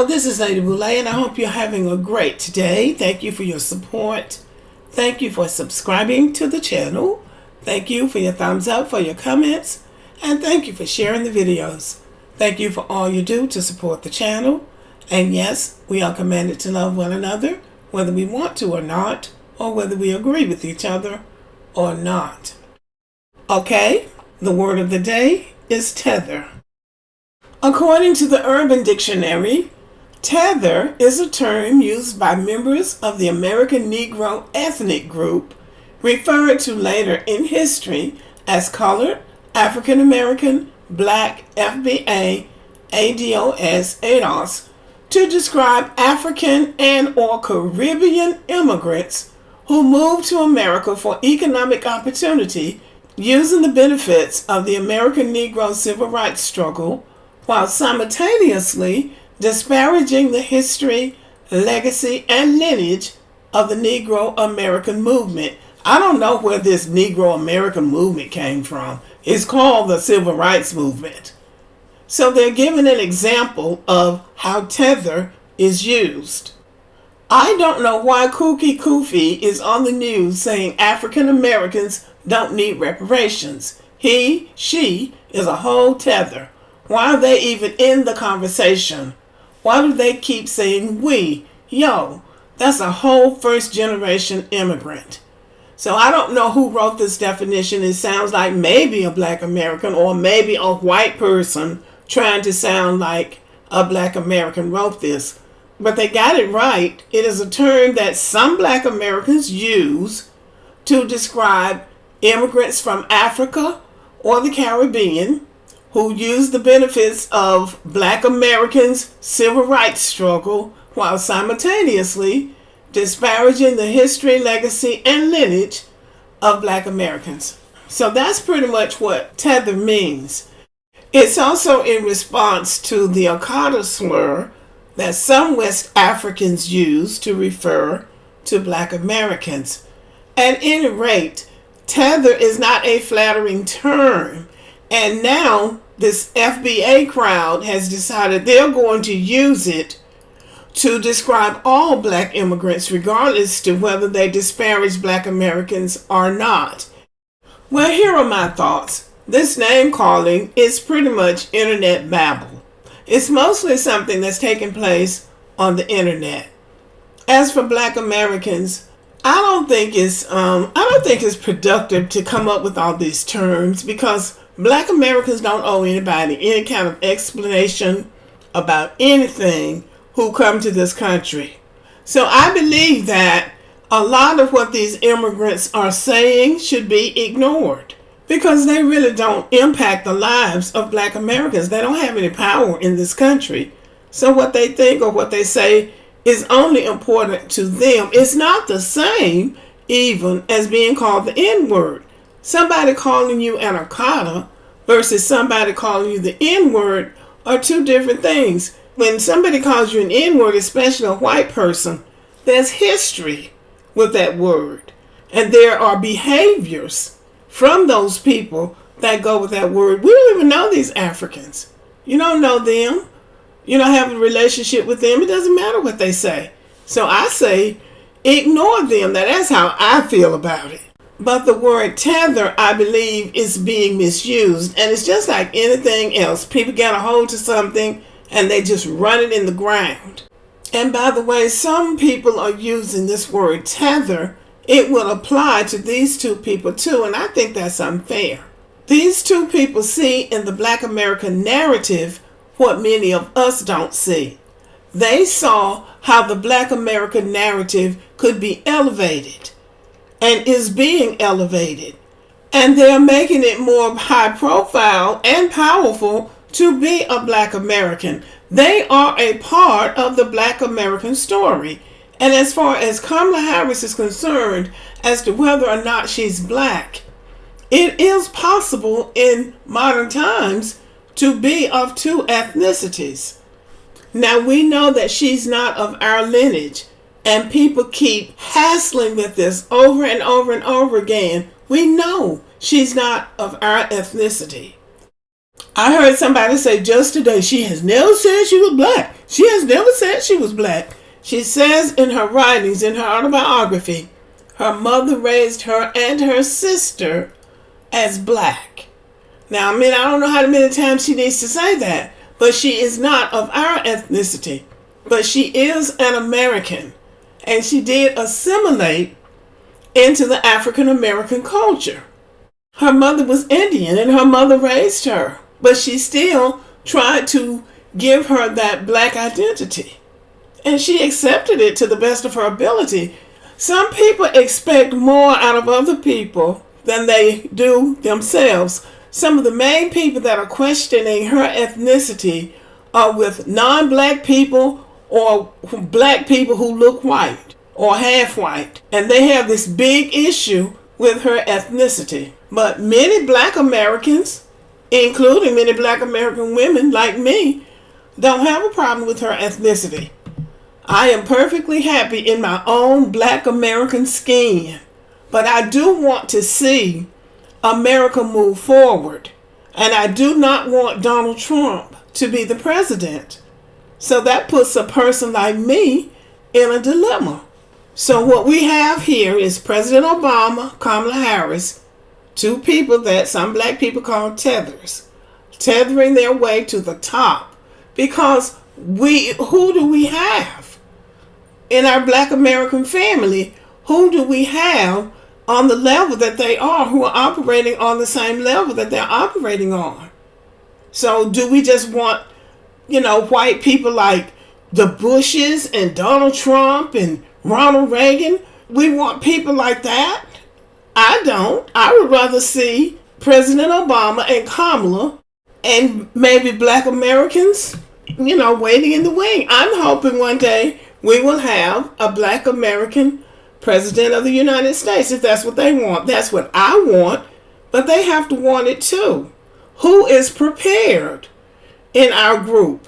Hello, this is Lady Boulay, and I hope you're having a great day. Thank you for your support. Thank you for subscribing to the channel. Thank you for your thumbs up, for your comments, and thank you for sharing the videos. Thank you for all you do to support the channel. And yes, we are commanded to love one another, whether we want to or not, or whether we agree with each other or not. Okay, the word of the day is tether. According to the Urban Dictionary, tether is a term used by members of the American Negro ethnic group, referred to later in history as colored, African American, black, FBA, ADOS, to describe African and or Caribbean immigrants who moved to America for economic opportunity using the benefits of the American Negro civil rights struggle, while simultaneously disparaging the history, legacy, and lineage of the Negro American movement. I don't know where this Negro American movement came from. It's called the Civil Rights Movement. So they're giving an example of how tether is used. I don't know why Kooky Koofy is on the news saying African Americans don't need reparations. He, she is a whole tether. Why are they even in the conversation? Why do they keep saying we? Yo, that's a whole first generation immigrant. So I don't know who wrote this definition. It sounds like maybe a black American or maybe a white person trying to sound like a black American wrote this. But they got it right. It is a term that some black Americans use to describe immigrants from Africa or the Caribbean who used the benefits of black Americans' civil rights struggle while simultaneously disparaging the history, legacy, and lineage of black Americans. So that's pretty much what tether means. It's also in response to the AKATA slur that some West Africans use to refer to black Americans. At any rate, tether is not a flattering term, and now this FBA crowd has decided they're going to use it to describe all black immigrants, regardless to whether they disparage black Americans or not. Well, here are my thoughts. This name calling is pretty much internet babble. It's mostly something that's taking place on the internet. As for black Americans, I don't think it's productive to come up with all these terms, because black Americans don't owe anybody any kind of explanation about anything who come to this country. So I believe that a lot of what these immigrants are saying should be ignored, because they really don't impact the lives of black Americans. They don't have any power in this country. So what they think or what they say is only important to them. It's not the same even as being called the N-word. Somebody calling you an AKATA versus somebody calling you the N-word are two different things. When somebody calls you an N-word, especially a white person, there's history with that word. And there are behaviors from those people that go with that word. We don't even know these Africans. You don't know them. You don't have a relationship with them. It doesn't matter what they say. So I say, ignore them. That's how I feel about it. But the word tether, I believe, is being misused. And it's just like anything else. People get a hold to something and they just run it in the ground. And by the way, some people are using this word tether. It will apply to these two people too. And I think that's unfair. These two people see in the black American narrative what many of us don't see. They saw how the black American narrative could be elevated and is being elevated. And they're making it more high profile and powerful to be a black American. They are a part of the black American story. And as far as Kamala Harris is concerned, as to whether or not she's black, it is possible in modern times to be of two ethnicities. Now we know that she's not of our lineage, and people keep hassling with this over and over and over again. We know she's not of our ethnicity. I heard somebody say just today, she has never said she was black. She has never said she was black. She says in her writings, in her autobiography, her mother raised her and her sister as black. Now, I don't know how many times she needs to say that, but she is not of our ethnicity. But she is an American, and she did assimilate into the African American culture. Her mother was Indian, and her mother raised her, but she still tried to give her that black identity. And she accepted it to the best of her ability. Some people expect more out of other people than they do themselves. Some of the main people that are questioning her ethnicity are with non-black people or black people who look white or half white. And they have this big issue with her ethnicity. But many black Americans, including many black American women like me, don't have a problem with her ethnicity. I am perfectly happy in my own black American skin. But I do want to see America move forward. And I do not want Donald Trump to be the president. So that puts a person like me in a dilemma. So what we have here is President Obama, Kamala Harris, two people that some black people call tethers, tethering their way to the top. Because who do we have in our black American family? Who do we have on the level that they are, who are operating on the same level that they're operating on? So do we just want, white people like the Bushes and Donald Trump and Ronald Reagan? We want people like that? I don't. I would rather see President Obama and Kamala and maybe black Americans, waiting in the wing. I'm hoping one day we will have a black American president of the United States, if that's what they want. That's what I want, but they have to want it too. Who is prepared in our group?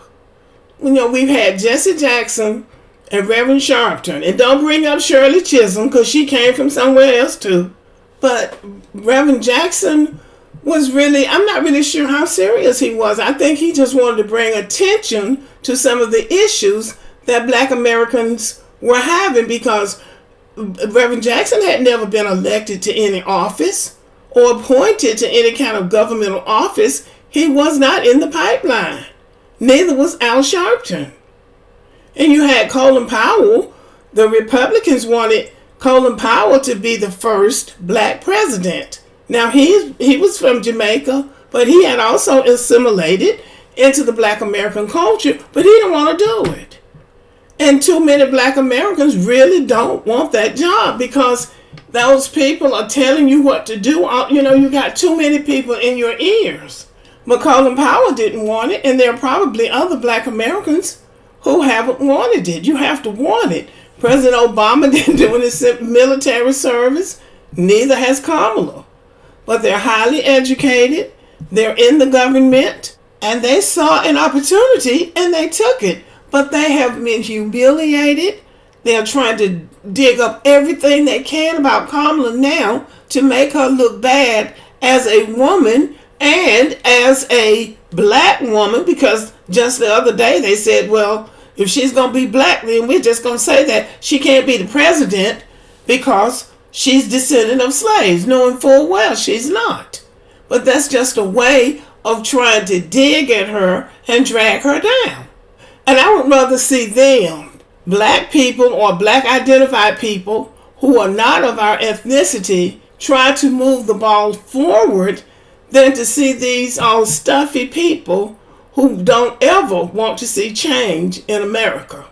We've had Jesse Jackson and Reverend Sharpton, and don't bring up Shirley Chisholm because she came from somewhere else too. But Reverend Jackson was really, I'm not really sure how serious he was. I think he just wanted to bring attention to some of the issues that black Americans were having, because Reverend Jackson had never been elected to any office or appointed to any kind of governmental office. He was not in the pipeline. Neither was Al Sharpton. And you had Colin Powell. The Republicans wanted Colin Powell to be the first black president. Now, he was from Jamaica, but he had also assimilated into the black American culture, but he didn't want to do it. And too many black Americans really don't want that job, because those people are telling you what to do. You got too many people in your ears. But Colin Powell didn't want it, and there are probably other black Americans who haven't wanted it. You have to want it. President Obama didn't do any military service. Neither has Kamala. But they're highly educated. They're in the government. And they saw an opportunity and they took it. But they have been humiliated. They're trying to dig up everything they can about Kamala now to make her look bad as a woman and as a black woman. Because just the other day they said, well, if she's going to be black, then we're just going to say that she can't be the president because she's descendant of slaves, knowing full well she's not. But that's just a way of trying to dig at her and drag her down. And I would rather see them, black people or black identified people who are not of our ethnicity, try to move the ball forward than to see these all stuffy people who don't ever want to see change in America.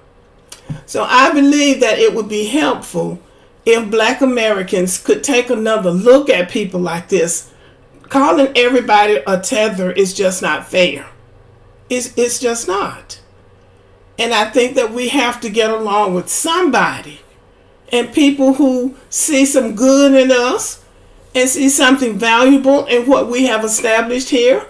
So I believe that it would be helpful if black Americans could take another look at people like this. Calling everybody a tether is just not fair. It's just not. And I think that we have to get along with somebody, and people who see some good in us and see something valuable in what we have established here.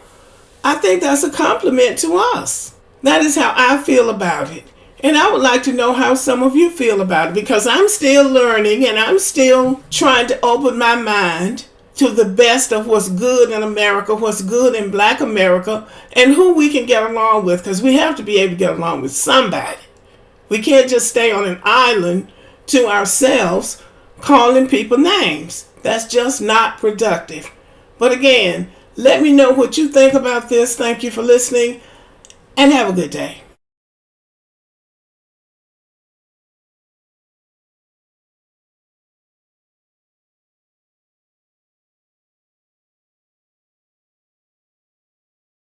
I think that's a compliment to us. That is how I feel about it. And I would like to know how some of you feel about it, because I'm still learning and I'm still trying to open my mind to the best of what's good in America, what's good in Black America, and who we can get along with, because we have to be able to get along with somebody. We can't just stay on an island to ourselves calling people names. That's just not productive. But again, let me know what you think about this. Thank you for listening, and have a good day.